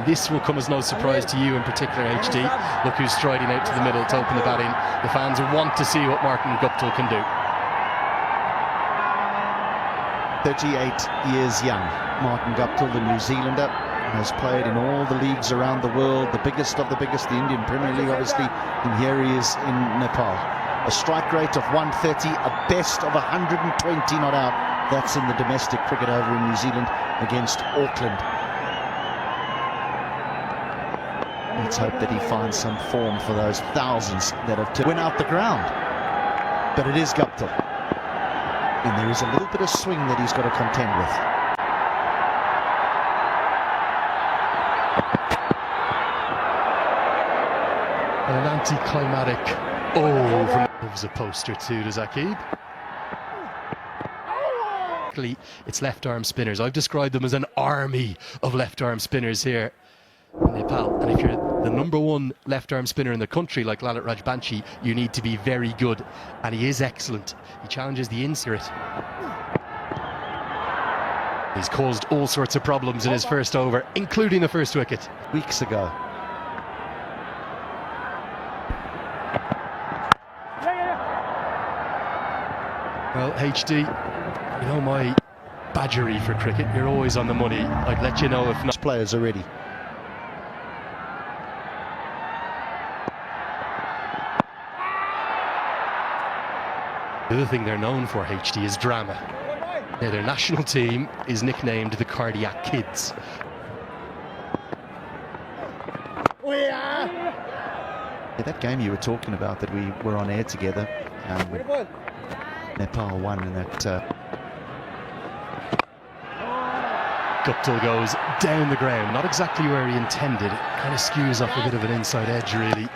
this will come as no surprise to you in particular, HD. Look who's striding out to the middle to open the batting. The fans want to see what Martin Guptill can do. 38 years young, Martin Guptill, the New Zealander, has played in all the leagues around the world, the biggest of the biggest, the Indian Premier League obviously, and here he is in Nepal. A strike rate of 130, a best of 120 not out. That's in the domestic cricket over in New Zealand against Auckland. Let's hope that he finds some form for those thousands that have went out the ground. But it is Guptill. And there is a little bit of swing that he's got to contend with. And an anticlimactic from a poster too, does Akib? It's left arm spinners. I've described them as an army of left arm spinners here in Nepal. And if you're the #1 left arm spinner in the country like Lalit Rajbanshi, you need to be very good. And he is excellent. He challenges the insert. He's caused all sorts of problems in his first over, including the first wicket. Weeks ago. Well, HD, you know my badgery for cricket, you're always on the money. I'd let you know if not. Players are ready. The other thing they're known for, HD, is drama. Now, their national team is nicknamed the Cardiac Kids. Yeah, that game you were talking about that we were on air together, Nepal won in that. Guptill goes down the ground, not exactly where he intended. It kind of skews off a bit of an inside edge, really.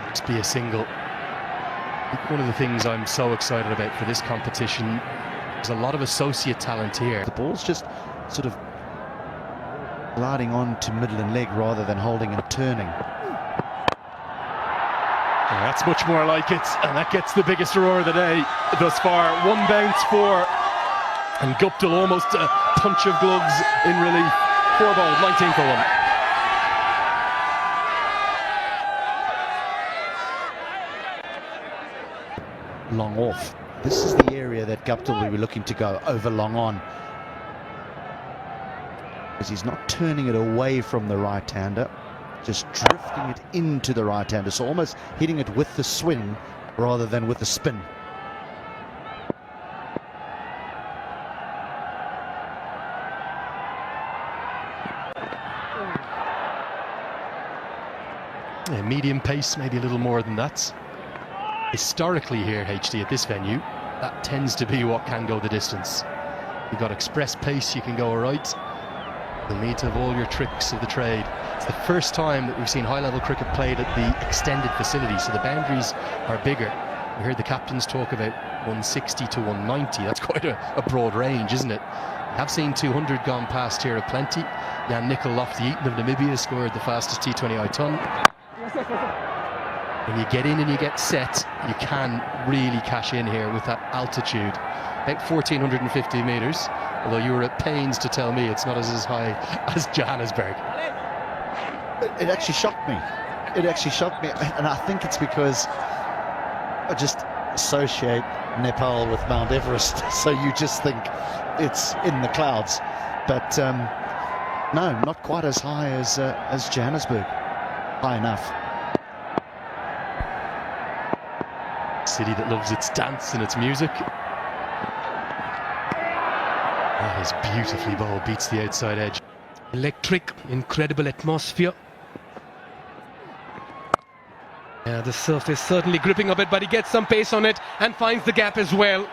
Just be a single. I think one of the things I'm so excited about for this competition, there's a lot of associate talent here. The ball's just sort of gliding on to middle and leg rather than holding and turning. That's much more like it, and that gets the biggest roar of the day thus far. One bounce, 4, and Guptill almost a punch of gloves in relief. 4 ball, 19 for 1. Long off. This is the area that Guptill will be looking to go over long on. Because he's not turning it away from the right-hander, just drifting it into the right-hander, so almost hitting it with the swing rather than with the spin. Yeah, medium pace, maybe a little more than that. Historically here, HD, at this venue, that tends to be what can go the distance. You've got express pace, you can go all right. You'll need to have all your tricks of the trade. It's the first time that we've seen high-level cricket played at the extended facility, so the boundaries are bigger. We heard the captains talk about 160 to 190. That's quite a broad range, isn't it? We have seen 200 gone past here aplenty. Jan Nicol Lofty-Eaton of Namibia scored the fastest T20I ton. When you get in and you get set, you can really cash in here with that altitude. About 1,450 metres, although you were at pains to tell me it's not as high as Johannesburg. It actually shocked me. It actually shocked me, and I think it's because I just associate Nepal with Mount Everest, so you just think it's in the clouds. But no, not quite as high as Johannesburg. High enough. City that loves its dance and its music. That is beautifully bowled, beats the outside edge. Electric, incredible atmosphere. Yeah, the surface certainly gripping a bit, but he gets some pace on it and finds the gap as well.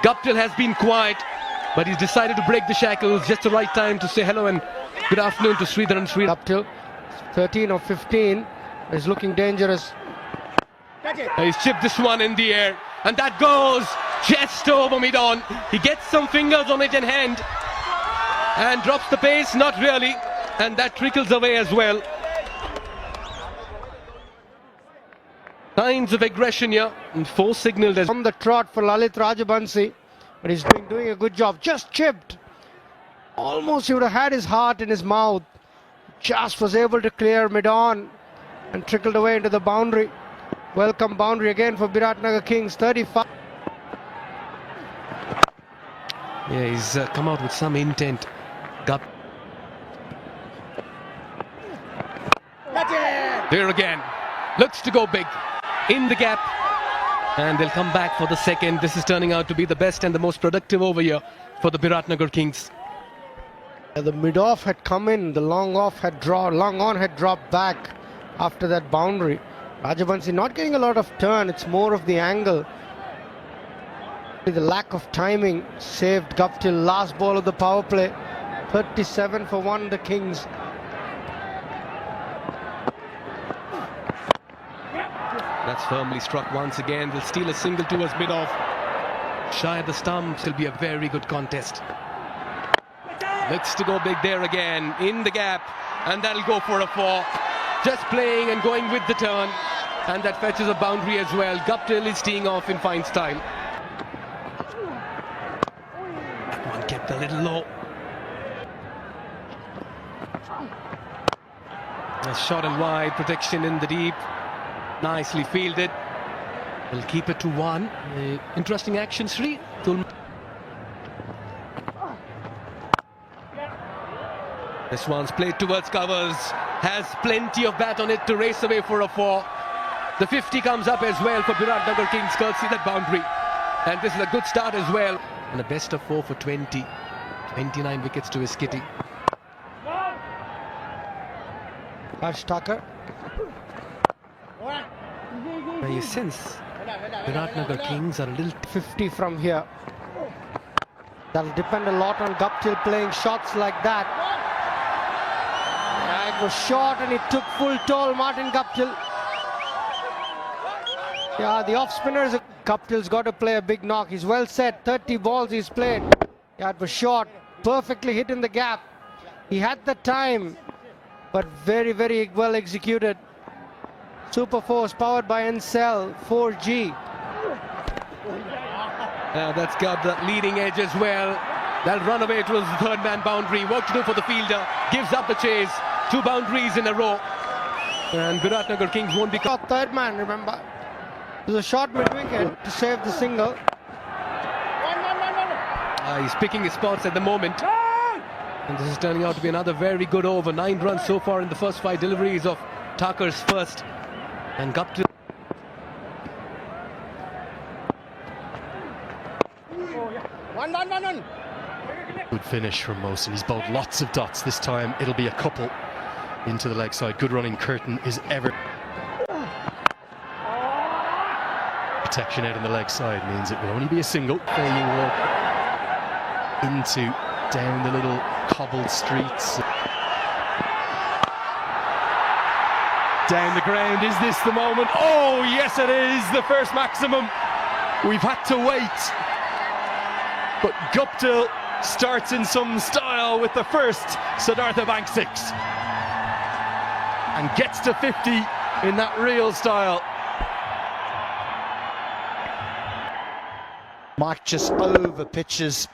Guptill has been quiet, but he's decided to break the shackles. Just the right time to say hello and good afternoon to Sridhar and Sridhar. Guptill, 13 or 15, is looking dangerous. He's chipped this one in the air, and that goes just over mid-on. He gets some fingers on it in hand and drops the pace, not really, and that trickles away as well. Signs of aggression here, and 4 signaled as on the trot for Lalit Rajbanshi, but he's doing a good job. Just chipped. Almost he would have had his heart in his mouth. just was able to clear mid-on and trickled away into the boundary. Welcome boundary again for Biratnagar Kings, 35. Yeah, he's come out with some intent. There again, looks to go big in the gap, and they'll come back for the second. This is turning out to be the best and the most productive over here for the Biratnagar Kings. The mid-off had come in, the long on had dropped back after that boundary. Rajabansi not getting a lot of turn, it's more of the angle. The lack of timing saved Guptill. Last ball of the power play, 37 for 1, the Kings. That's firmly struck once again. They'll steal a single towards mid-off. Shy of the stumps, it'll be a very good contest. Looks to go big there again, in the gap, and that'll go for a 4. Just playing and going with the turn, and that fetches a boundary as well. Guptill is teeing off in fine style. That one kept a little low. A shot and wide, protection in the deep. Nicely fielded. We'll keep it to 1. Interesting action, Sri. This one's played towards covers. Has plenty of bat on it to race away for a 4. The 50 comes up as well for Biratnagar Kings, courtesy that boundary. And this is a good start as well. And a best of 4 for 20. 29 wickets to his kitty. Harsh Thakur. Now you sense Biratnagar Kings are a little 50 from here. That'll depend a lot on Guptill playing shots like that. Yeah, it was short and it took full toll, Martin Guptill. Yeah, the off-spinners, Guptill's got to play a big knock. He's well set, 30 balls he's played. Yeah, it was short, perfectly hit in the gap. He had the time, but very, very well executed. Super Force powered by Encel 4G. That's got the leading edge as well. That'll run away towards the third man boundary. What to do for the fielder? Gives up the chase. 2 boundaries in a row. And Biratnagar Kings won't be caught. Third man, remember. There's a short mid-wicket to save the single. He's picking his spots at the moment. And this is turning out to be another very good over. 9 runs so far in the first 5 deliveries of Thakur's first. And Guptill. Good finish from Mohsin. He's bowled lots of dots. This time it'll be a couple into the leg side. Good running curtain is ever. Protection out on the leg side means it will only be a single. There you walk into down the little cobbled streets. Down the ground, is this the moment? Oh yes it is, the first maximum. We've had to wait, but Guptill starts in some style with the first Siddhartha Bank 6 and gets to 50 in that real style. Mike just over pitches,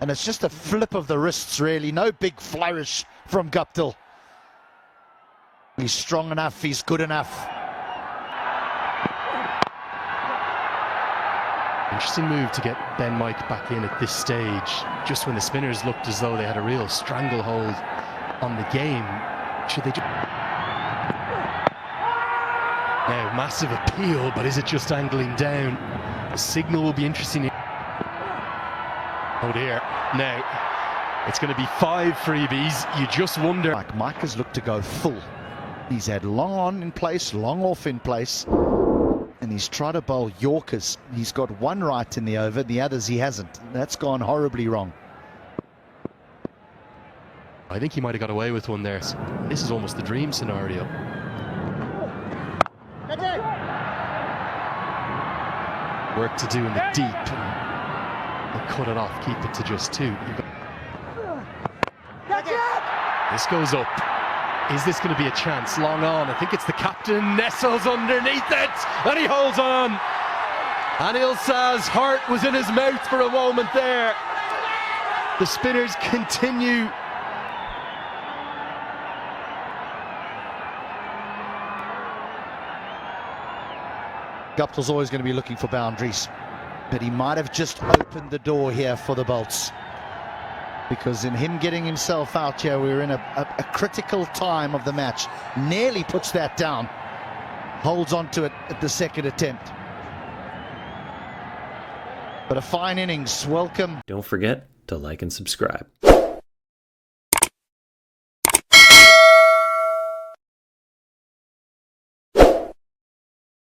and it's just a flip of the wrists really, no big flourish from Guptill. He's strong enough, he's good enough. Interesting move to get Ben Mike back in at this stage, just when the spinners looked as though they had a real stranglehold on the game. Should they now, massive appeal, but is it just angling down? The signal will be interesting. Oh dear, now it's going to be 5 freebies. You just wonder. Mike has looked to go full. He's had long on in place, long off in place, and he's tried to bowl Yorkers. He's got 1 right in the over, the others he hasn't. That's gone horribly wrong. I think he might have got away with one there. This is almost the dream scenario. Work to do in the deep, and cut it off, keep it to just 2. This goes up. Is this going to be a chance? Long on. I think it's the captain. Nestles underneath it, and he holds on. Anil Shah's heart was in his mouth for a moment there. The spinners continue Guptill's always going to be looking for boundaries, but he might have just opened the door here for the Bolts, because in him getting himself out here, we're in a critical time of the match. Nearly puts that down, holds on to it at the second attempt. But a fine innings. Welcome. Don't forget to like and subscribe.